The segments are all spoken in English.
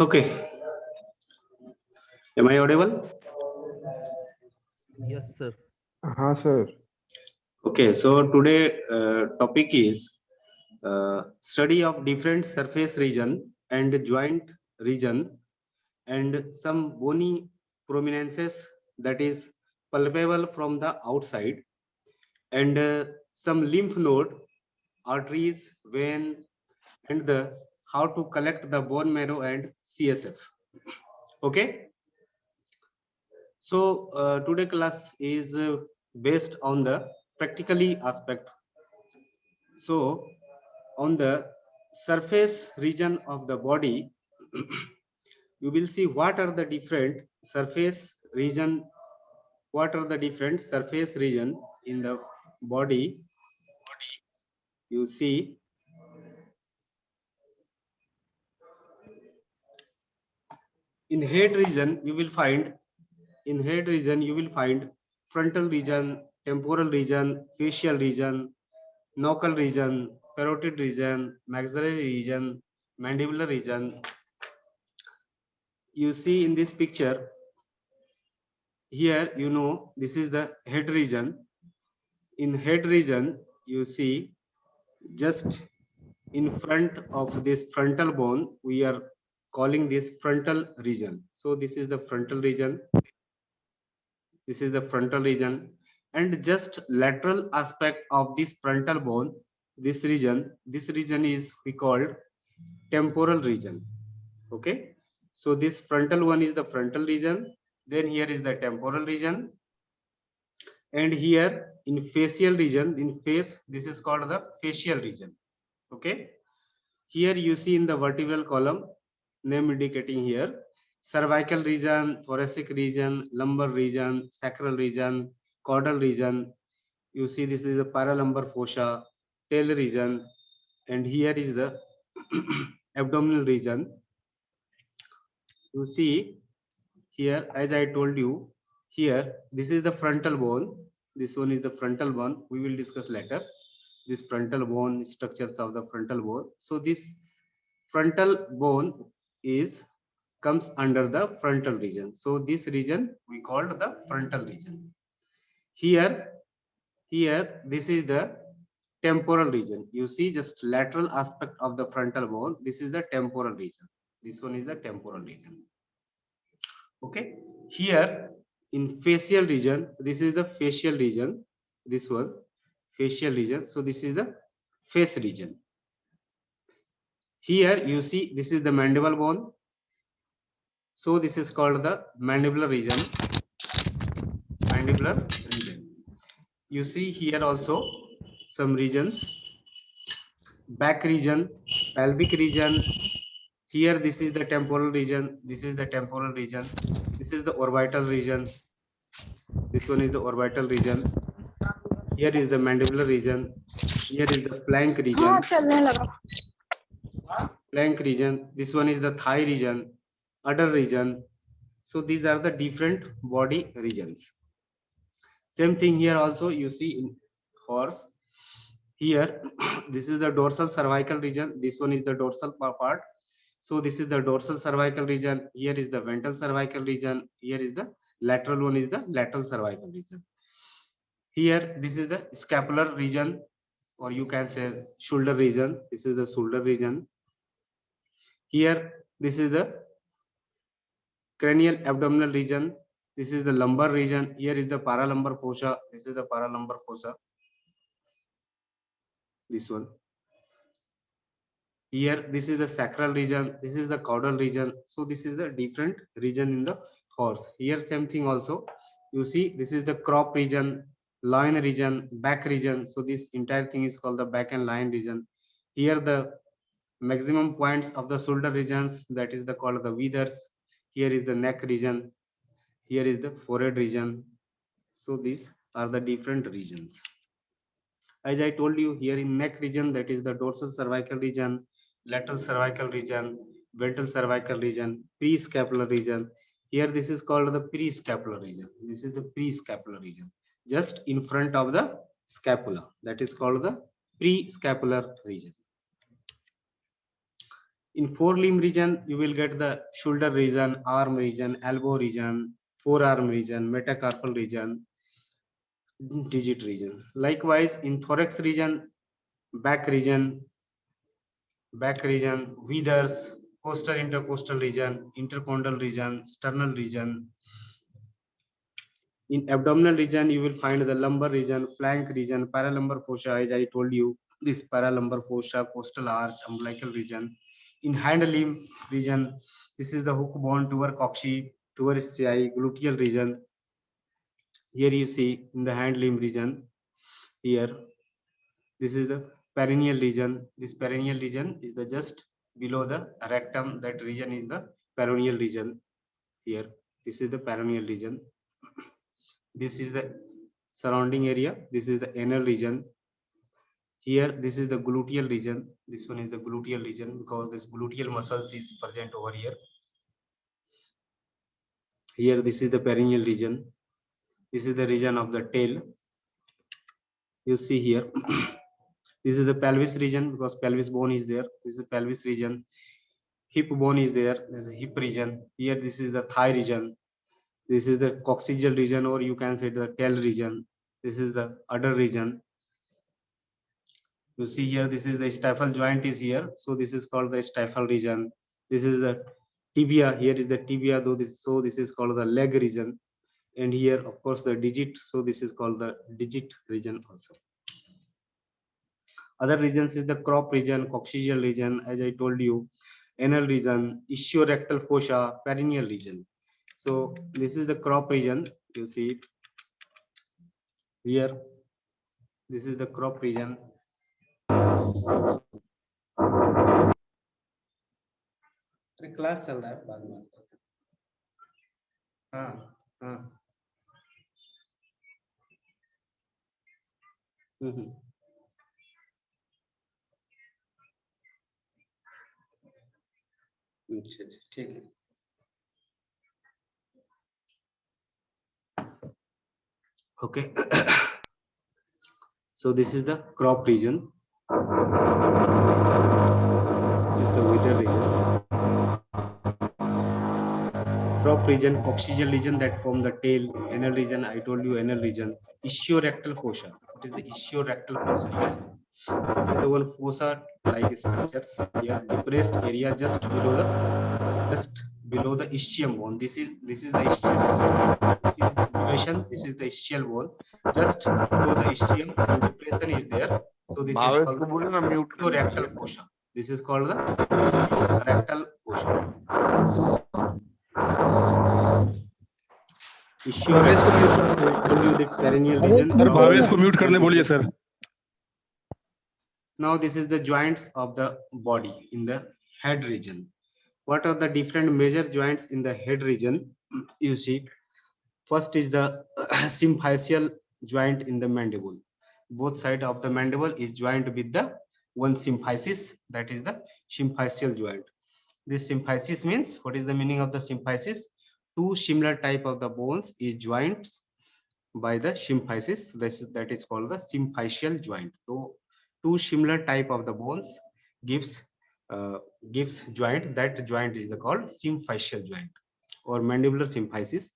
Okay, am I audible? Yes, sir. हाँ sir. Okay, so today topic is study of different surface region and joint region and some bony prominences that is palpable from the outside and some lymph node, arteries, vein and the how to collect the bone marrow and CSF. Okay, so today class is based on the practically aspect. So on the surface region of the body, you will see what are the different surface region, what are the different surface region in the body. You see in head region you will find frontal region, temporal region, facial region, knuckle region, parotid region, maxillary region, mandibular region. You see in this picture here, this is the head region. In head region, you see just in front of this frontal bone, we are calling this frontal region. So this is the frontal region. This is the frontal region, and just lateral aspect of this frontal bone, this region is we called temporal region. Okay, so this frontal one is the frontal region, then here is the temporal region, and here in facial region, in face, this is called the facial region. Okay, here you see in the vertebral column, name indicating here, cervical region, thoracic region, lumbar region, sacral region, caudal region. You see this is the paralumbar fossa, tail region, and here is the abdominal region. You see here, as I told you, here this is the frontal bone. This one is the frontal bone. We will discuss later. This frontal bone, structures of the frontal bone. So this frontal bone is comes under the frontal region. So this region we called the frontal region. Here this is the temporal region. You see just lateral aspect of the frontal bone. This is the temporal region. This one is the temporal region. Okay, here in facial region, this is the facial region. This one facial region. So this is the face region. Here you see this is the mandible bone. So this is called the mandibular region. Mandibular region. You see here also some regions. Back region, pelvic region. Here this is the temporal region. This is the temporal region. This is the orbital region. This one is the orbital region. Here is the mandibular region. Here is the flank region. Flank region. This one is the thigh region, udder region. So these are the different body regions. Same thing here also you see in horse. Here, this is the dorsal cervical region. This one is the dorsal part. So this is the dorsal cervical region. Here is the ventral cervical region. Here is the lateral one is the lateral cervical region. Here, this is the scapular region, or you can say shoulder region. This is the shoulder region. Here, this is the cranial abdominal region. This is the lumbar region. Here is the paralumbar fossa. This is the paralumbar fossa. This one. Here, this is the sacral region. This is the caudal region. So this is the different region in the horse. Here, same thing also. You see, this is the crop region, loin region, back region. So this entire thing is called the back and loin region. Here, the maximum points of the shoulder regions, that is the called the withers. Here is the neck region. Here is the forehead region. So these are the different regions. As I told you, here in neck region, that is the dorsal cervical region, lateral cervical region, ventral cervical region, prescapular region. Here, this is called the prescapular region. This is the prescapular region, just in front of the scapula. That is called the prescapular region. In forelimb region, you will get the shoulder region, arm region, elbow region, forearm region, metacarpal region, digit region. Likewise, in thorax region, back region, withers, coastal intercostal region, intercondyle region, sternal region. In abdominal region, you will find the lumbar region, flank region, paralumbar fossa, as I told you, this paralumbar fossa, coastal arch, umbilical region. In hind limb region, this is the hook bone, tuber cocci, tuber ischiae, gluteal region. Here you see in the hind limb region, here, this is the perineal region. This perineal region is the just below the rectum. That region is the peroneal region. Here, this is the peroneal region. This is the surrounding area. This is the anal region. Here, this is the gluteal region. This one is the gluteal region because this gluteal muscles is present over here. Here, this is the perineal region. This is the region of the tail. You see here. This is the pelvis region because pelvis bone is there. This is the pelvis region. Hip bone is there. This is a hip region. Here, this is the thigh region. This is the coccygeal region, or you can say the tail region. This is the udder region. You see here, this is the stifle joint is here. So this is called the stifle region. This is the tibia. Here is the tibia, though this is called the leg region. And here, of course, the digit. So this is called the digit region also. Other regions is the crop region, coccygeal region, as I told you, anal region, ischiorectal fossa, perineal region. So this is the crop region. You see here, this is the crop region. Class चल रहा है बाद में. हाँ हाँ. अच्छा अच्छा ठीक है. Okay. So this is the crop region. This is the wither region. Crop region, coccygeal region that form the tail, anal region, I told you anal region, ischiorectal fossa. What is the ischiorectal fossa? Yes. This is the one fossa like structures here, depressed area just below the ischium bone. This is the ischium. This is the ischial bone. Just below the ischium, and depression is there. So this is called the rectal fossa. This is called the rectal fossa. Now this is the joints of the body in the head region. What are the different major joints in the head region? You see, first is the symphyseal joint in the mandible. Both sides of the mandible is joined with the one symphysis, that is the symphyseal joint. This symphysis means, what is the meaning of the symphysis? Two similar type of the bones is joints by the symphysis. That is called the symphyseal joint. So two similar type of the bones gives joint. That joint is called symphyseal joint or mandibular symphysis.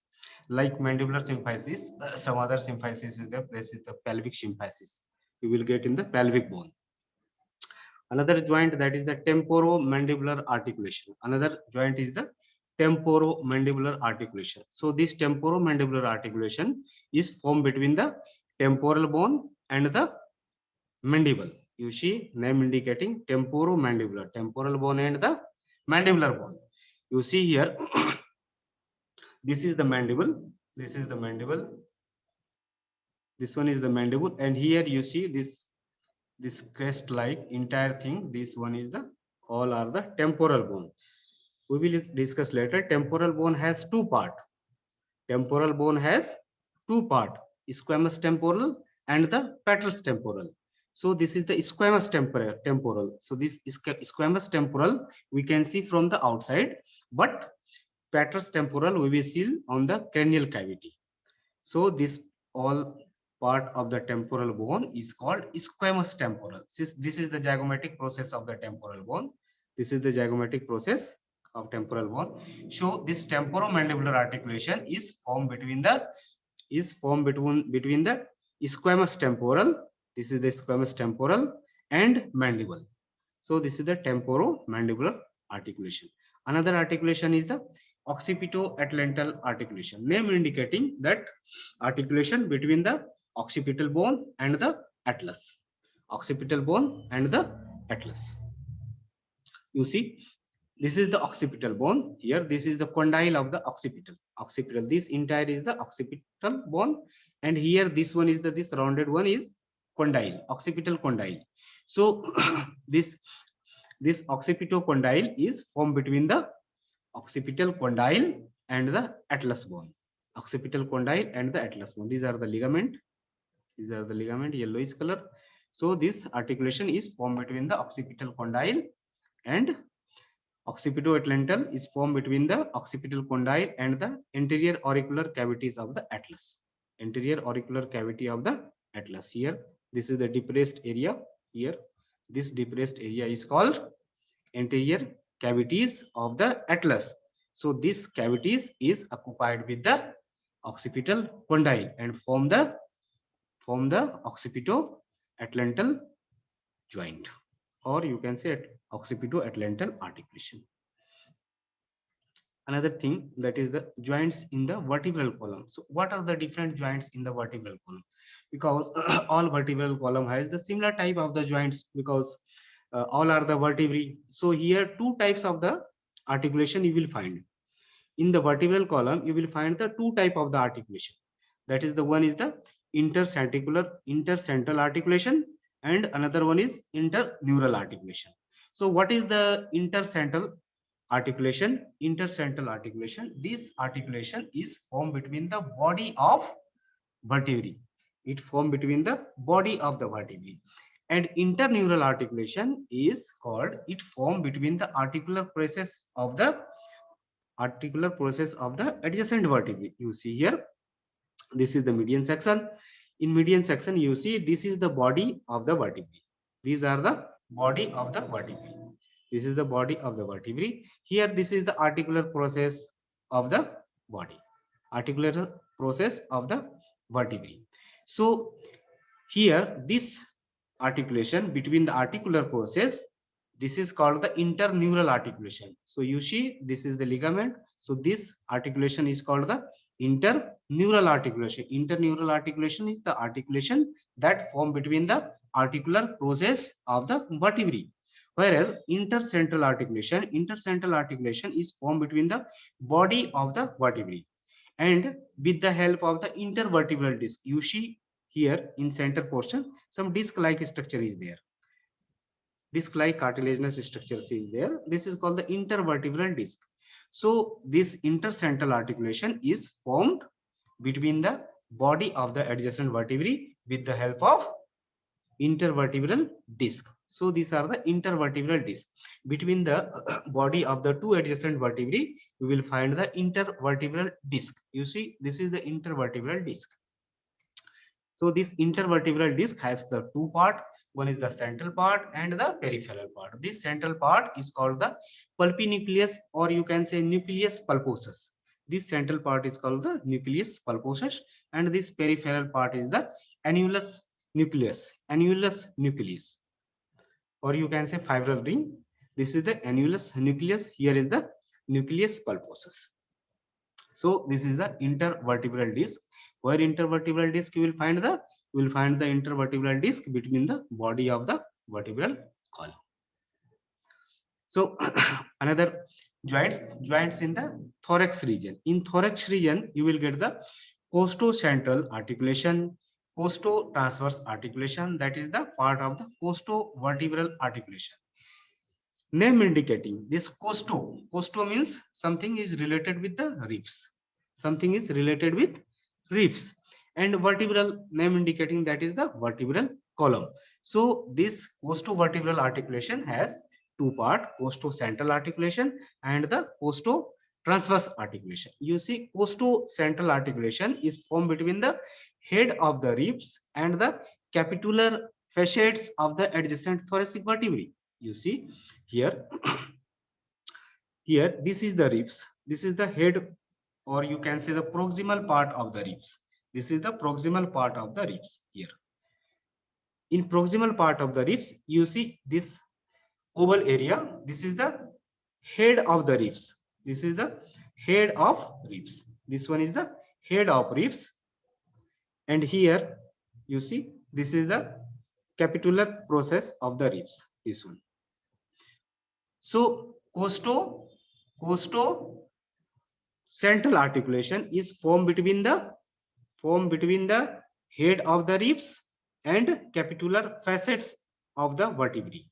Like mandibular symphysis, some other symphysis is there. This is the pelvic symphysis. You will get in the pelvic bone. Another joint, that is the temporomandibular articulation. Another joint is the temporomandibular articulation. So this temporomandibular articulation is formed between the temporal bone and the mandible. You see name indicating temporomandibular, temporal bone and the mandibular bone. You see here, this is the mandible. This is the mandible. This one is the mandible, and here you see this crest like entire thing. This one is the all are the temporal bone. We will discuss later. Temporal bone has two part. Temporal bone has two part, squamous temporal and the petrous temporal. So this is the squamous temporal. So this is squamous temporal we can see from the outside, but petrous temporal we will see on the cranial cavity. So this all part of the temporal bone is called squamous temporal. This is the zygomatic process of the temporal bone. This is the zygomatic process of temporal bone. So this temporomandibular articulation is formed between the squamous temporal. This is the squamous temporal and mandible. So this is the temporomandibular articulation. Another articulation is the occipito-atlantal articulation, name indicating that articulation between the occipital bone and the atlas. Occipital bone and the atlas. You see, this is the occipital bone. Here, this is the condyle of the occipital. Occipital. This entire is the occipital bone, and here this one is this rounded one is condyle, occipital condyle. So this occipitocondyle is formed between the occipital condyle and the atlas bone. Occipital condyle and the atlas bone. These are the ligament. These are the ligament, yellowish color. So this articulation is formed between the occipital condyle and occipito-atlantal is formed between the occipital condyle and the anterior auricular cavities of the atlas. Anterior auricular cavity of the atlas. Here, this is the depressed area. Here, this depressed area is called anterior cavities of the atlas. So this cavities is occupied with the occipital condyle and form the occipito-atlantal joint, or you can say occipito-atlantal articulation. Another thing, that is the joints in the vertebral column. So what are the different joints in the vertebral column? Because all vertebral column has the similar type of the joints, because all are the vertebrae. So here two types of the articulation you will find. In the vertebral column, you will find the two type of the articulation. That is, the one is the intercentral articulation, and another one is interneural articulation. So what is the intercentral articulation? Intercentral articulation, this articulation is formed between the body of vertebrae. It formed between the body of the vertebrae. And interneural articulation is called, it formed between the articular process of the adjacent vertebrae. You see here, this is the median section. In median section, you see this is the body of the vertebrae. These are the body of the vertebrae. This is the body of the vertebrae. Here, this is the articular process of the body. Articular process of the vertebrae. So here, this articulation between the articular process, this is called the interneural articulation. So you see, this is the ligament. So this articulation is called the interneural articulation. Interneural articulation is the articulation that form between the articular process of the vertebrae. Whereas intercentral articulation is formed between the body of the vertebrae and with the help of the intervertebral disc. You see here in center portion, some disc-like structure is there. Disc-like cartilaginous structure is there. This is called the intervertebral disc. So this intercentral articulation is formed between the body of the adjacent vertebrae with the help of intervertebral disc. So these are the intervertebral disc. Between the body of the two adjacent vertebrae, you will find the intervertebral disc. You see, this is the intervertebral disc. So this intervertebral disc has the two part. One is the central part and the peripheral part. This central part is called the pulpinucleus, or you can say nucleus pulposus. This central part is called the nucleus pulposus, and this peripheral part is the annulus nucleus, or you can say fibril ring. This is the annulus nucleus. Here is the nucleus pulposus. So this is the intervertebral disc. Where intervertebral disc you will find the intervertebral disc between the body of the vertebral column. So another joints in the thorax region. In thorax region, you will get the costocentral articulation, costotransverse articulation, that is the part of the costovertebral articulation. Name indicating this costo means something is related with the ribs. Something is related with ribs. And vertebral, name indicating that is the vertebral column. So this costovertebral articulation has two parts, costocentral articulation and the transverse articulation. You see, costocentral articulation is formed between the head of the ribs and the capitular facets of the adjacent thoracic vertebrae. You see here, here this is the ribs, this is the head, or you can say the proximal part of the ribs. This is the proximal part of the ribs. Here in proximal part of the ribs, you see this oval area. This is the head of the ribs. This is the head of ribs. This one is the head of ribs. And here you see this is the capitular process of the ribs. This one. So costo central articulation is formed between the head of the ribs and capitular facets of the vertebrae.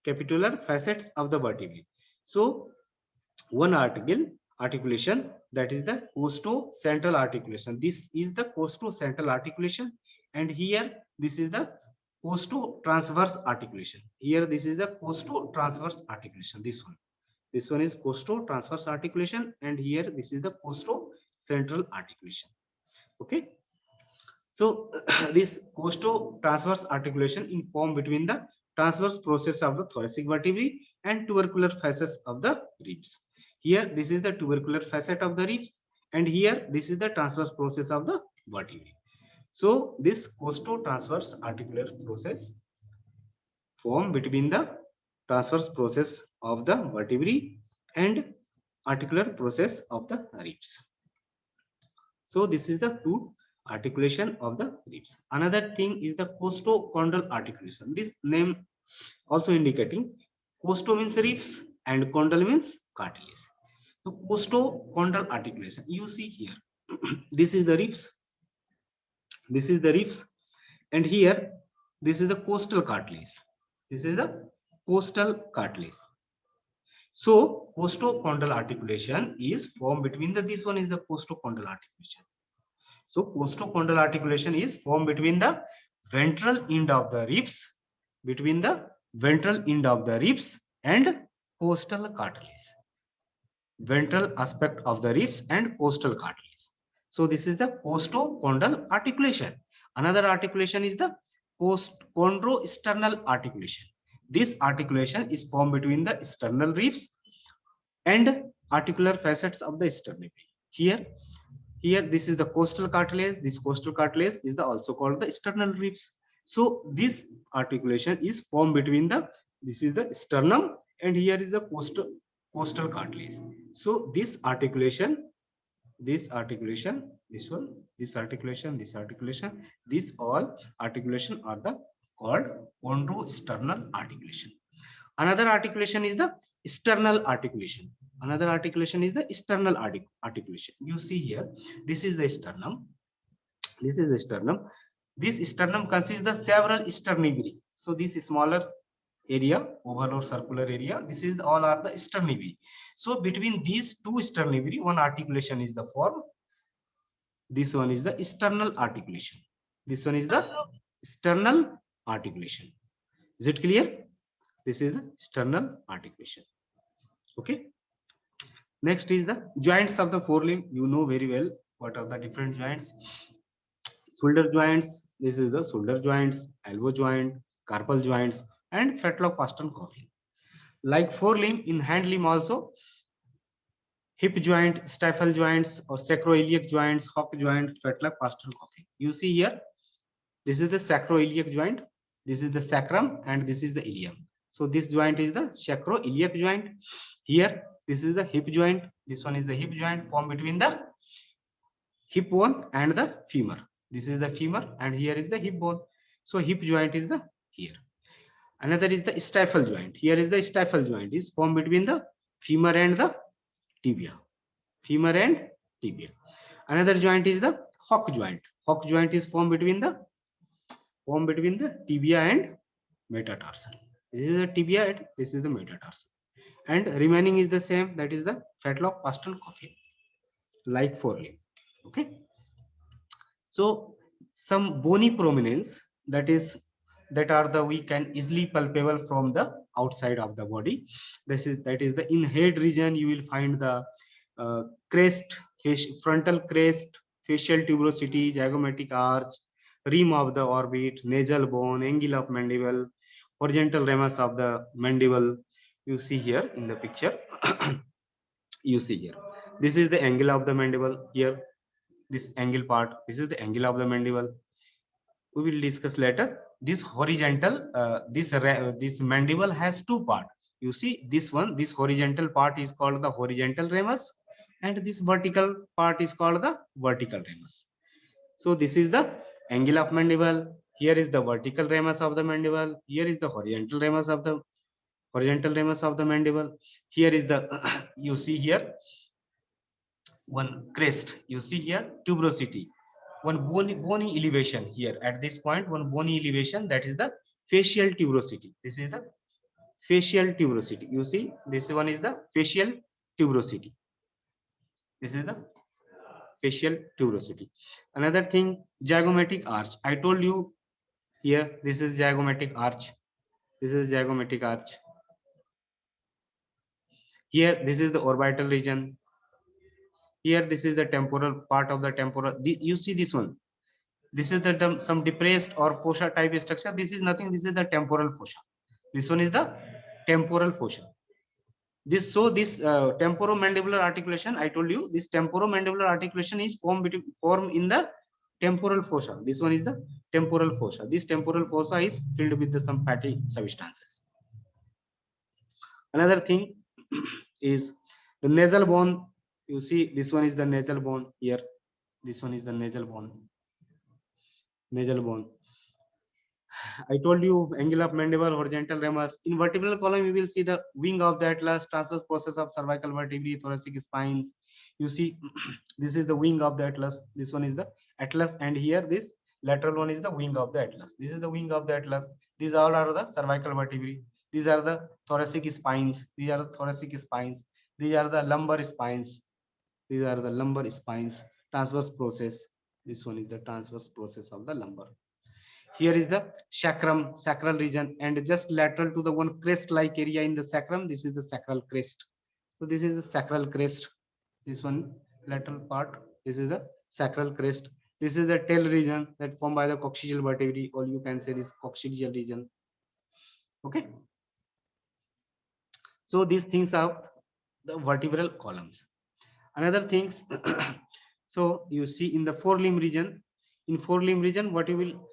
Capitular facets of the vertebrae. So one articulation, that is the costocentral articulation. This is the costocentral articulation, and here this is the costotransverse articulation. Here this is the costotransverse articulation. This one is costotransverse articulation, and here this is the costocentral articulation. Okay. So this costotransverse articulation is formed between the transverse process of the thoracic vertebrae and tubercular facets of the ribs. Here this is the tubercular facet of the ribs, and here this is the transverse process of the vertebrae. So this costotransverse articular process formed between the transverse process of the vertebrae and articular process of the ribs. So this is the two articulation of the ribs. Another thing is the costochondral articulation. This name also indicating costo means ribs and condyle means cartilage. So costochondral articulation, you see here, this is the ribs, this is the ribs, and here this is the costal cartilage. This is the costal cartilage. So costochondral articulation is formed between the, this one is the costochondral articulation. So costochondral articulation is formed between the ventral end of the ribs, between the ventral end of the ribs and costal cartilage. Ventral aspect of the ribs and costal cartilage. So this is the costochondral articulation. Another articulation is the chondrosternal articulation. This articulation is formed between the sternal ribs and articular facets of the sternum. Here this is the costal cartilage. This costal cartilage is the also called the sternal ribs. So this articulation is formed between the, this is the sternum, and here is the costal cartilage. So this articulation, this articulation, this one, this articulation, this articulation, these all articulation are the called chondrosternal articulation. Another articulation is the sternal articulation. Another articulation is the sternal articulation. You see here, this is the sternum. This is the sternum. This sternum consists of several sterniviri. So this smaller area, oval or circular area, this is all are the sterniviri. So between these two sterniviri, one articulation is the form. This one is the sternal articulation. This one is the sternal articulation. Is it clear? This is the sternal articulation. Okay. Next is the joints of the forelimb. You know very well what are the different joints. Shoulder joints. This is the shoulder joints, elbow joint, carpal joints, and fetlock pastern coffin. Like forelimb, in hand limb also, hip joint, stifle joints, or sacroiliac joints, hock joint, fetlock pastern coffin. You see here, this is the sacroiliac joint, this is the sacrum, and this is the ilium. So this joint is the sacroiliac joint. Here, this is the hip joint. This one is the hip joint formed between the hip bone and the femur. This is the femur, and here is the hip bone. So hip joint is the here. Another is the stifle joint. Here is the stifle joint is formed between the femur and the tibia. Femur and tibia. Another joint is the hock joint. Hock joint is formed between the tibia and metatarsal. This is the tibia and this is the metatarsal. And remaining is the same, that is the fetlock pastern coffin, like forelimb. Okay. So some bony prominence, that are the, we can easily palpable from the outside of the body. That is the in head region you will find the crest, frontal crest, facial tuberosity, zygomatic arch, rim of the orbit, nasal bone, angle of mandible, horizontal ramus of the mandible. You see here in the picture. You see here. This is the angle of the mandible here. This angle part. This is the angle of the mandible. We will discuss later. This horizontal, this mandible has two parts. You see this one. This horizontal part is called the horizontal ramus, and this vertical part is called the vertical ramus. So this is the angle of mandible. Here is the vertical ramus of the mandible. Here is the horizontal ramus of the mandible. Here is the you see here one crest. You see here tuberosity. One bony elevation here at this point. One bony elevation, that is the facial tuberosity. This is the facial tuberosity. You see this one is the facial tuberosity. This is the facial tuberosity. Another thing, zygomatic arch. I told you here, this is zygomatic arch. This is zygomatic arch. Here, this is the orbital region. Here, this is the temporal part of the temporal. You see this one. This is the some depressed or fossa type structure. This is nothing. This is the temporal fossa. This one is the temporal fossa. This temporomandibular articulation. I told you this temporomandibular articulation is formed in the temporal fossa. This one is the temporal fossa. This temporal fossa is filled with some fatty substances. Another thing is the nasal bone. You see this one is the nasal bone here. This one is the nasal bone. Nasal bone. I told you angle of mandible, horizontal ramus. In vertebral column, you will see the wing of the atlas, transverse process of cervical vertebrae, thoracic spines. You see, this is the wing of the atlas. This one is the atlas, and here this lateral one is the wing of the atlas. This is the wing of the atlas. These all are the cervical vertebrae. These are the thoracic spines. These are the thoracic spines. These are the lumbar spines. These are the lumbar spines. Transverse process. This one is the transverse process of the lumbar. Here is the sacrum, sacral region, and just lateral to the one crest-like area in the sacrum. This is the sacral crest. So this is the sacral crest. This one lateral part. This is the sacral crest. This is the tail region that formed by the coccygeal vertebrae, or you can say this coccygeal region. Okay. So these things are the vertebral columns. Another things. So you see in the forelimb region. In forelimb region, what you will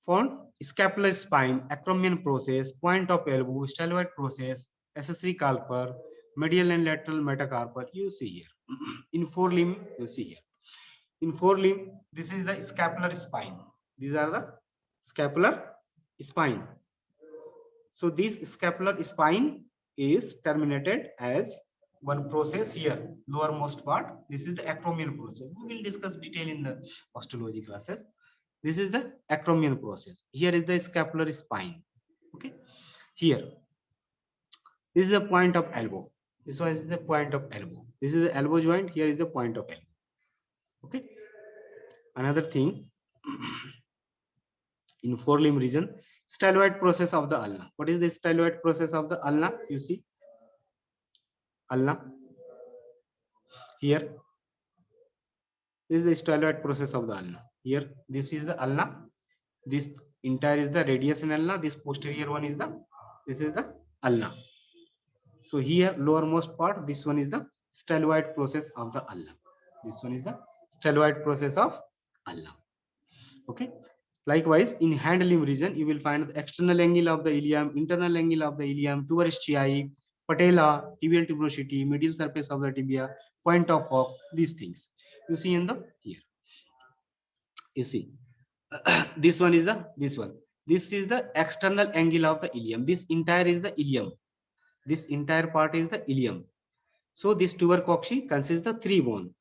found scapular spine, acromion process, point of elbow, styloid process, accessory carpal, medial and lateral metacarpal. You see here. In forelimb, you see here. In forelimb, this is the scapular spine. These are the scapular spine. So this scapular spine is terminated as one process here, lowermost part. This is the acromion process. We will discuss detail in the osteology classes. This is the acromion process. Here is the scapular spine. Okay. Here, this is the point of elbow. This one is the point of elbow. This is the elbow joint. Here is the point of elbow. Okay. Another thing, in forelimb region, styloid process of the ulna. What is the styloid process of the ulna? You see, ulna. Here, this is the styloid process of the ulna. Here, this is the ulna. This entire is the radius in ulna. This posterior one is this is the ulna. So here, lowermost part, this one is the styloid process of the ulna. This one is the styloid process of ulna. Okay. Likewise, in hand limb region, you will find the external angle of the ilium, internal angle of the ilium, tuberous chi, patella, tibial tuberosity, medial surface of the tibia, point of hook, these things. You see in the here. You see, this one is this one. This is the external angle of the ilium. This entire is the ilium. This entire part is the ilium. So this tubercocci consists of three bones: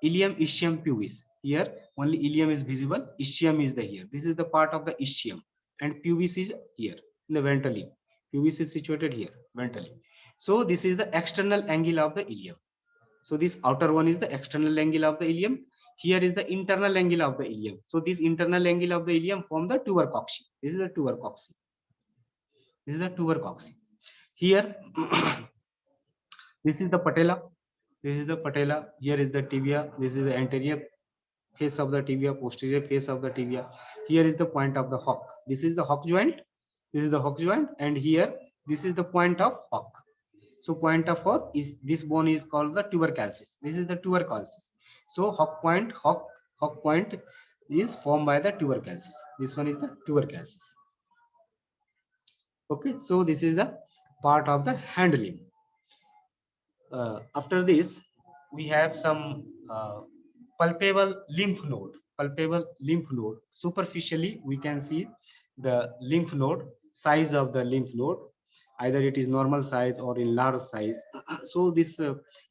ilium, ischium, pubis. Here only ilium is visible. Ischium is the here. This is the part of the ischium, and pubis is here in the ventrally. Pubis is situated here ventrally. So this is the external angle of the ilium. So this outer one is the external angle of the ilium. Here is the internal angle of the ilium. So this internal angle of the ilium form the tubercocci. This is the tubercocci. This is the tubercocci. Here, this is the patella. This is the patella. Here is the tibia. This is the anterior face of the tibia, posterior face of the tibia. Here is the point of the hock. This is the hock joint. This is the hock joint, and here this is the point of hock. So point of hock is this bone is called the tuberculosis. This is the tuberculosis. So hock point is formed by the tuberculosis. This one is the tuberculosis. Okay, so this is the part of the hand limb. After this, we have some palpable lymph node. Palpable lymph node. Superficially, we can see the lymph node, size of the lymph node. Either it is normal size or in large size. So this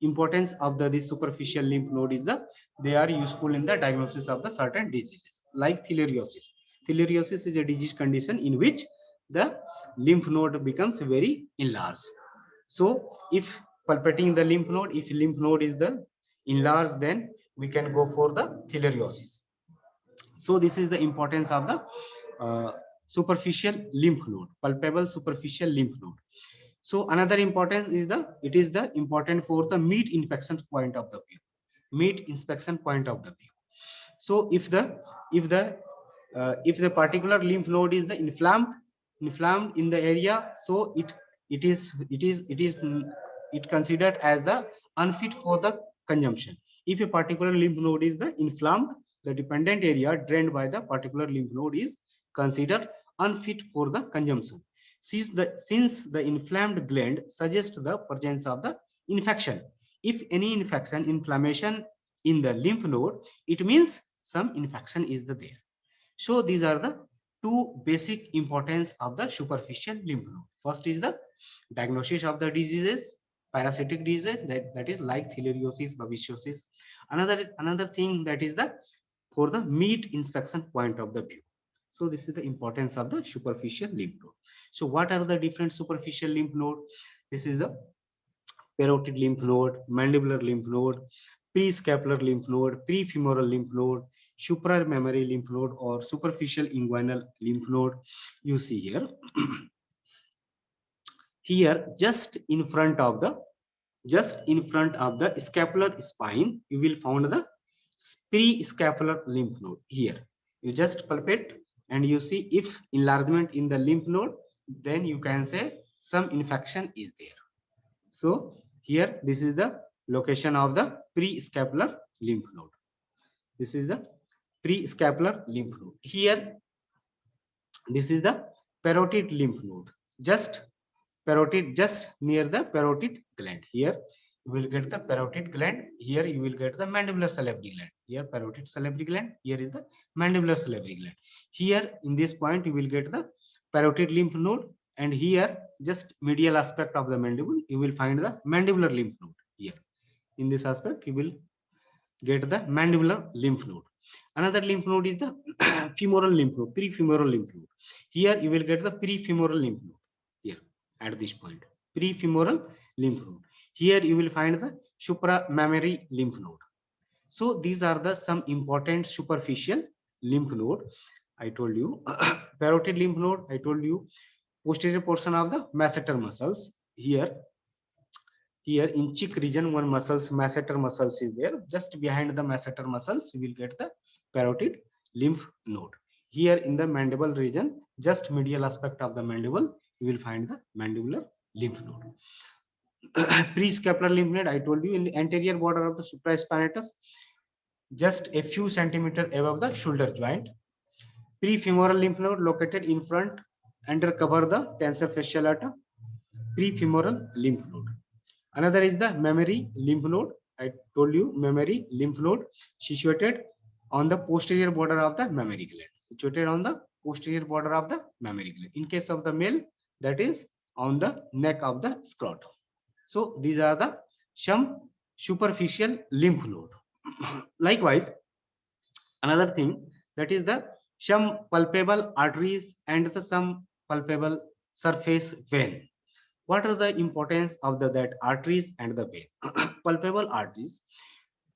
importance of this superficial lymph node is they are useful in the diagnosis of the certain diseases like theileriosis. Theileriosis is a disease condition in which the lymph node becomes very enlarged. So if palpating the lymph node, if lymph node is the enlarged, then we can go for the theileriosis. So this is the importance of the superficial lymph node, palpable superficial lymph node. So another importance is it is the important for the meat inspection point of the view. Meat inspection point of the view. So if the particular lymph node is the inflamed in the area, so it considered as the unfit for the consumption. If a particular lymph node is the inflamed, the dependent area drained by the particular lymph node is considered unfit for the consumption. Since the inflamed gland suggests the presence of the infection. If any inflammation in the lymph node, it means some infection is there. So these are the two basic importance of the superficial lymph node. First is the diagnosis of the diseases, parasitic disease, that is like theileriosis, babesiosis. Another thing that is for the meat inspection point of the view. So this is the importance of the superficial lymph node. So what are the different superficial lymph node? This is the parotid lymph node, mandibular lymph node, prescapular lymph node, prefemoral lymph node, supramammary lymph node, or superficial inguinal lymph node. You see here. Here, just in front of the scapular spine, you will find the prescapular lymph node. Here, you just palpate and you see if enlargement in the lymph node, then you can say some infection is there. So here, this is the location of the prescapular lymph node. This is the prescapular lymph node. Here, this is the parotid lymph node. Just near the parotid gland. Here you will get the parotid gland. Here you will get the mandibular salivary gland. Here parotid salivary gland. Here is the mandibular salivary gland. Here in this point you will get the parotid lymph node, and here just medial aspect of the mandible you will find the mandibular lymph node. Here in this aspect you will get the mandibular lymph node. Another lymph node is the femoral lymph node, prefemoral lymph node. Here you will get the prefemoral lymph node. Here at this point, prefemoral lymph node. Here you will find the supramammary lymph node. So these are the some important superficial lymph node. I told you parotid lymph node. I told you posterior portion of the masseter muscles. Here in cheek region, one masseter muscles is there. Just behind the masseter muscles, you will get the parotid lymph node. Here in the mandible region, just medial aspect of the mandible, you will find the mandibular lymph node. Prescapular lymph node, I told you, in the anterior border of the supraspinatus, just a few centimeters above the shoulder joint. Prefemoral lymph node located in front, under cover the tensor fasciae lata. Prefemoral lymph node. Another is the mammary lymph node. I told you mammary lymph node situated on the posterior border of the mammary gland. Situated on the posterior border of the mammary gland. In case of the male, that is on the neck of the scrotum. So these are the some superficial lymph node. Likewise, another thing that is the some palpable arteries and the some palpable surface vein. What are the importance of that arteries and the vein? Palpable arteries.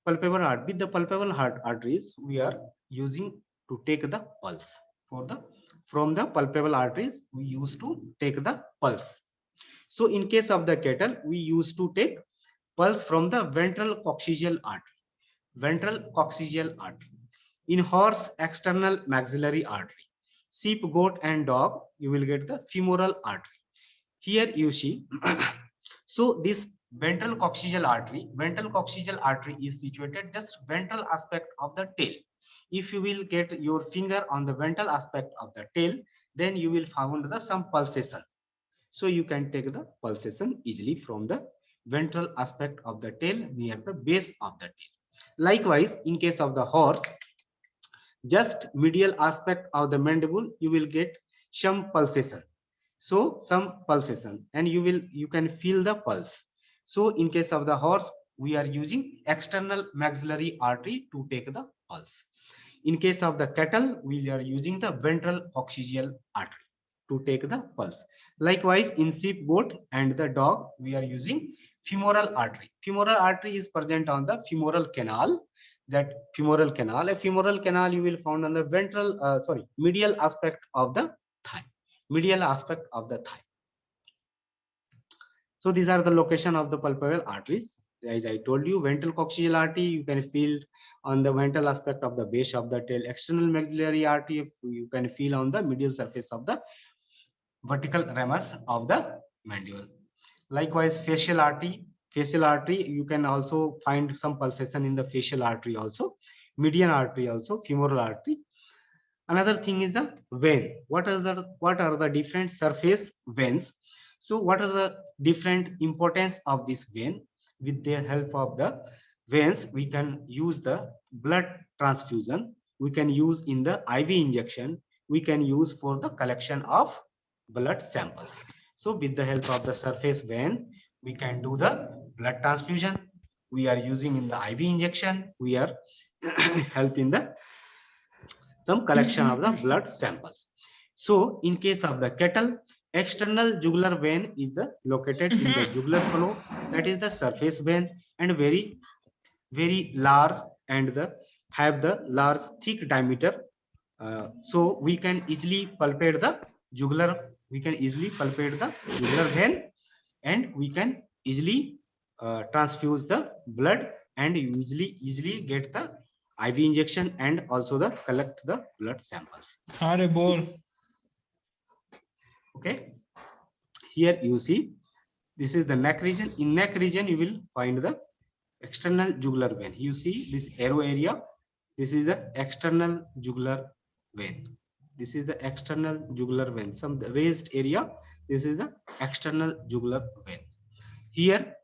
With the palpable arteries, we are using to take the pulse. From the palpable arteries, we used to take the pulse. So in case of the cattle, we used to take pulse from the ventral coccygeal artery. Ventral coccygeal artery. In horse, external maxillary artery. Sheep, goat, and dog, you will get the femoral artery. Here you see, so this ventral coccygeal artery is situated just ventral aspect of the tail. If you will get your finger on the ventral aspect of the tail, then you will find the some pulsation. So you can take the pulsation easily from the ventral aspect of the tail near the base of the tail. Likewise, in case of the horse, just medial aspect of the mandible, you will get some pulsation. So some pulsation, and you can feel the pulse. So in case of the horse, we are using external maxillary artery to take the pulse. In case of the cattle, we are using the ventral coccygeal artery to take the pulse. Likewise, in sheep, goat, and the dog, we are using femoral artery. Femoral artery is present on the femoral canal. That femoral canal, a femoral canal you will find on the medial aspect of the thigh. Medial aspect of the thigh. So these are the location of the palpebral arteries. As I told you, ventral coccygeal artery you can feel on the ventral aspect of the base of the tail. External maxillary artery you can feel on the medial surface of the vertical ramus of the mandible. Likewise, facial artery you can also find some pulsation in the facial artery also, median artery also, femoral artery. Another thing is the vein. What are the different surface veins? So what are the different importance of this vein? With the help of the veins, we can use the blood transfusion, we can use in the IV injection, we can use for the collection of blood samples. So with the help of the surface vein, we can do the blood transfusion. We are using in the IV injection. We are helping the some collection of the blood samples. So in case of the cattle, external jugular vein is the located in the jugular flow, that is the surface vein, and very large, and the have the large thick diameter. So we can easily palpate the jugular vein, and we can easily transfuse the blood, and easily get the IV injection, and also the collect the blood samples. Okay, here you see this is the neck region. In neck region you will find the external jugular vein. You see this arrow area, this is the external jugular vein. This is the external jugular vein. Some raised area, this is the external jugular vein. Here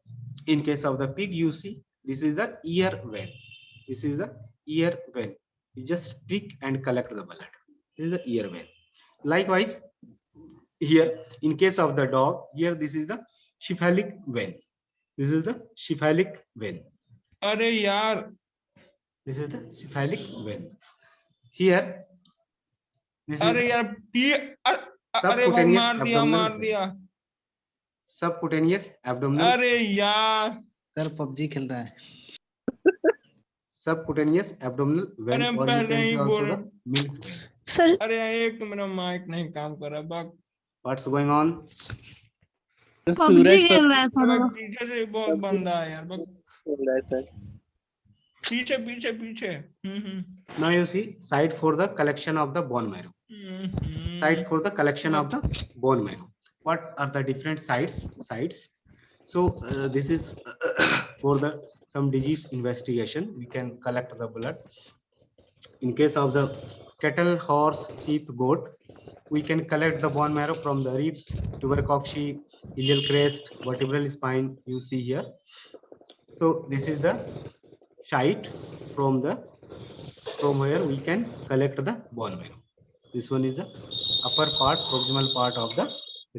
in case of the pig, you see this is the ear vein. This is the ear vein. You just prick and collect the blood. This is the ear vein. Likewise, here in case of the dog, here this is the cephalic vein. This is the cephalic vein. This is the cephalic vein. Here this is subcutaneous abdominal. Sir PUBG खेल रहा है. Subcutaneous abdominal vein, or you can see also the milk vein. Sir एक मेरा mic नहीं काम कर रहा. What's going on? PUBG खेल रहा है सर. पीछे से बहुत बंदा है यार. पीछे. Now you see site for the collection of the bone marrow. Site for the collection of the bone marrow. What are the different sites? So this is for the some disease investigation. We can collect the blood. In case of the cattle, horse, sheep, goat, we can collect the bone marrow from the ribs, tubercocci, iliac crest, vertebral spine. You see here. So this is the site from where we can collect the bone marrow. This one is the upper part, proximal part of the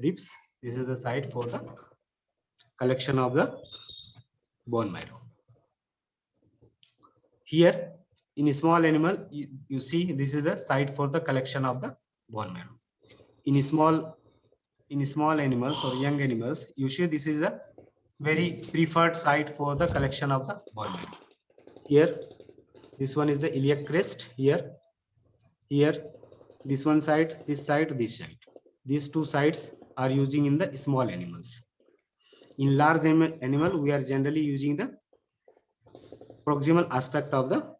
ribs. This is the site for the collection of the bone marrow. Here in a small animal, you see this is the site for the collection of the bone marrow. In small animals or young animals, you see this is a very preferred site for the collection of the bone marrow. Here, this one is the iliac crest. Here, this one side, this side, this side. These two sides are using in the small animals. In large animal, we are generally using the proximal aspect of the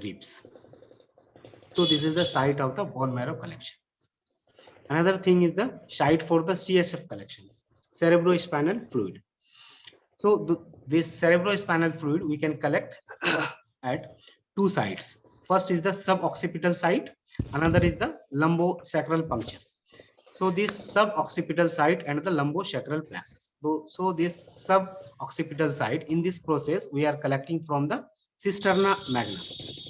ribs. So this is the site of the bone marrow collection. Another thing is the site for the CSF collections, cerebrospinal fluid. So this cerebrospinal fluid we can collect at two sites. First is the suboccipital site, another is the lumbosacral puncture. So this suboccipital site and the lumbosacral plexus. So this suboccipital site, in this process we are collecting from the cisterna magna.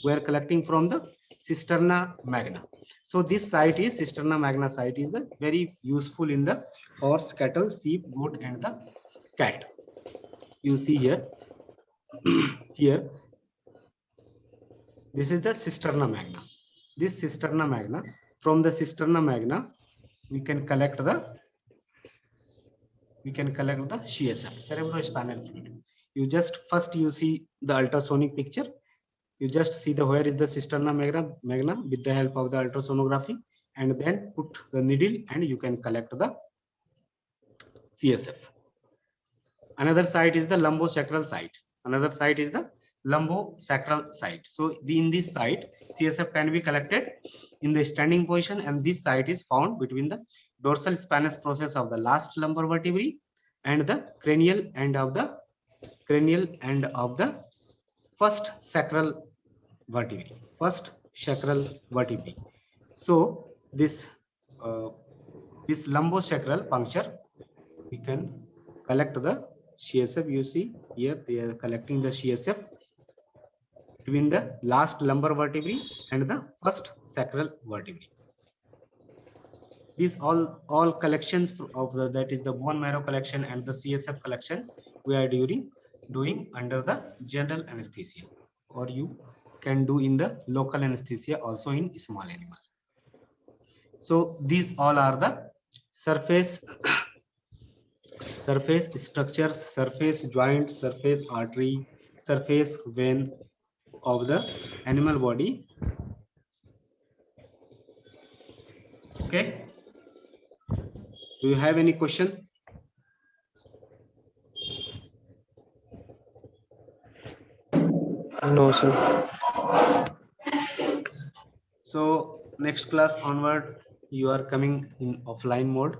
We are collecting from the cisterna magna. So this site is cisterna magna site is the very useful in the horse, cattle, sheep, goat and the cat. You see here, here, this is the cisterna magna. This cisterna magna, from the cisterna magna, we can collect the CSF, cerebrospinal fluid. You just first you see the ultrasonic picture. You just see the where is the cisterna magna with the help of the ultrasonography, and then put the needle and you can collect the CSF. Another site is the lumbosacral site. Another site is the lumbosacral site. So in this site, CSF can be collected in the standing position, and this site is found between the dorsal spinous process of the last lumbar vertebrae and the cranial end of the first sacral vertebrae. So this lumbosacral puncture, we can collect the CSF. You see here they are collecting the CSF between the last lumbar vertebrae and the first sacral vertebrae. These all collections of that is the bone marrow collection and the CSF collection we are doing under the general anesthesia, or you can do in the local anesthesia also in small animal. So these all are the surface structures, surface joint, surface artery, surface vein of the animal body. Okay. Do you have any question? No, sir. So next class onward, you are coming in offline mode.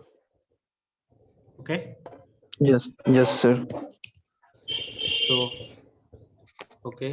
Okay. Yes, sir. So, okay.